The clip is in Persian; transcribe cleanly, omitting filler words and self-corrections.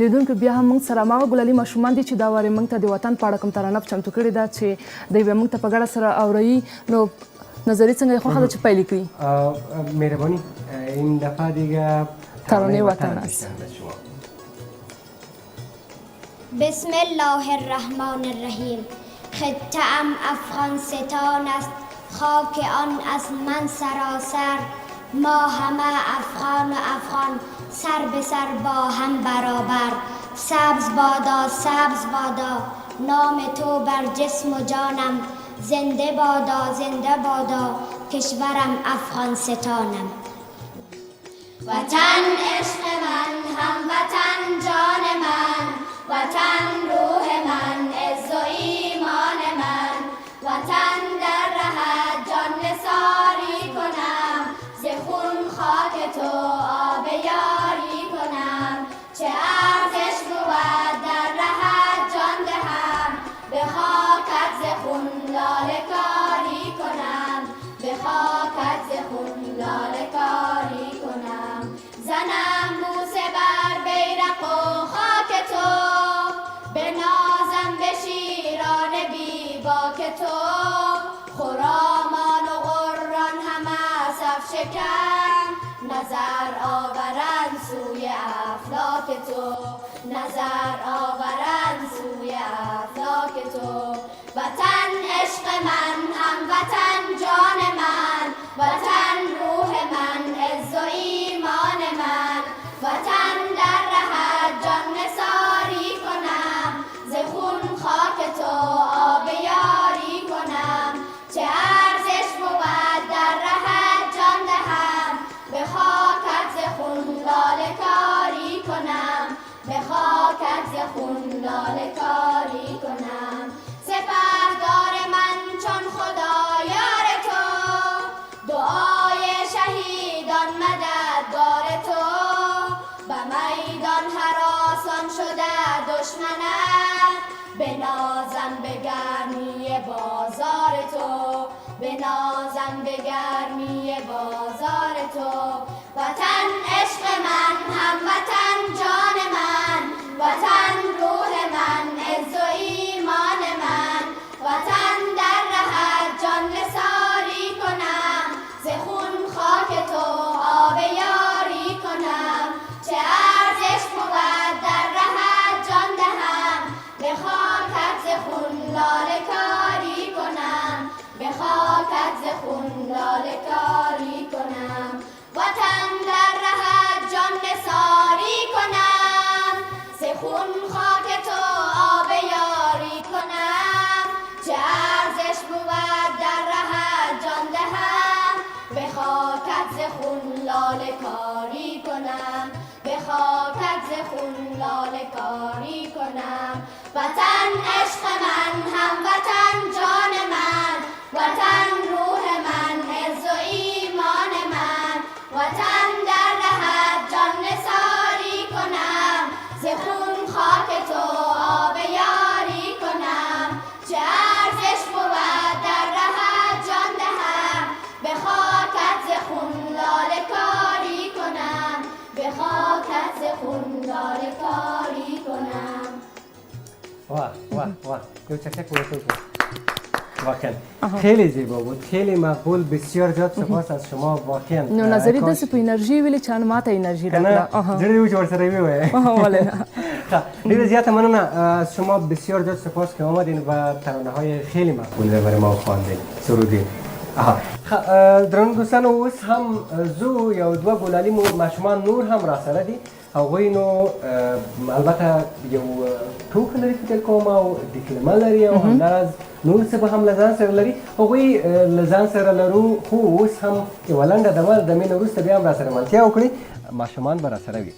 لیدونکو بیا هم موږ سره هماغه ګلالي ماشومان دي چې دا وارې موږ ته د وطن په اړه کوم ترانه چمتو کړې ده چې دوی به موږ ته په ګډه سره اوري. نو نظری څنګه یې خوښه ده چې پیل کړي؟ مهربانی این دفعه دیگه ترانه وطن است. بسم الله الرحمن الرحیم. خطه‌ام افغانستان است، خاک آن از من سراسر. ما همه افغان و افغان، سر به سر با هم برابر. سبز بادا سبز بادا نام تو بر جسم و جانم. زنده بادا زنده بادا کشورم افغانستانم. وطن عشق من، هموطن جان من، وطن روح من، عز و ایمان من. وطن در رهت جان نثاری کنم، ز خون خاک تو آب یاری کنم. چه ارزش بود در رهت جان دهم، به خاکت ز خون لاله کاری کنم، به خاکت ز خون لاله کاری کنم. زنم بوسه بر بیرق و خاک تو، به نازم به شیران بی باک تو. خرامان و غران همه صف شکن، نظر آورند سوی افلاک تو، نظر آورند سوی افلاک تو. وطن عشق من، هموطن جان من، وطن روح من، عز و ایمان من. وطن در رهت جان نثاری کنم، ز خون خاک تو آب یاری کنم. چه ارزش بود در رهت جان دهم، به خاکت ز خون لاله کاری کنم، به خاکت ز خون لاله کاری کنم. سپهدار من چون خدا یار تو، دعای شهیدان مددگار تو. به میدان هراسان شده دشمنم، بنازم به گرمی بازار تو، بنازم به گرمی بازار تو. وطن عشق من، هموطن جان من، وطن روح من، عز و ایمان من. وطن در رهت جان نثاری کنم، ز خون خاک تو آب یاری کنم. چه ارزش بود در رهت جان دهم، به خاکت ز خون لاله کاری کنم، به خاکت ز خون لاله کاری کنم. وطن در رهت جان نثاری کنم، ز خون خاک تو آب یاری کنم. چه ارزش بود در رهت جان دهم، به خاکت ز خون لاله کاری کنم، به خاکت ز خون لاله کاری کنم. وطن عشق من، هموطن جان من، وطن روح من، عز و ایمان من. وطن در رهت جان نثاری کنم، ز خون خاک تو آب یاری کنم. چه ارزش بود در رهت جان دهم، به خاکت ز خون لاله کاری کنم، به خاکت ز خون لاله کاری کنم. واه واه واه یو چکچک بودتون واقعا خیلی زیبا بود، خیلی مقبول، بسیار زیاد سپاس از شما واقعا. نو نظری داسې په انرژي ویلې چې ما ته انرژي راکړه. زړه یې ورسره ویوایه. ولې نه. ډیره زیاته مننه از شما، بسیار زیاد سپاس که آمدین و ترانه های خیلی مقبول رو برای ما خواندین، سرودین. درنو دوستان، اوس هم زو یو دوه ګلالي ماشومان نور هم را سره دي. هغوی نو البته یو ټوکه لري فکر کوم او ډیپلوما لري او همداراز نور څه به هم له ځان سره لري. هغوی له ځان سره لرو، خو اوس هم یوه لنډه دمه د مینه وروسته بیا هم را سره ملتیا وکړي. ماشومان به را سره وي.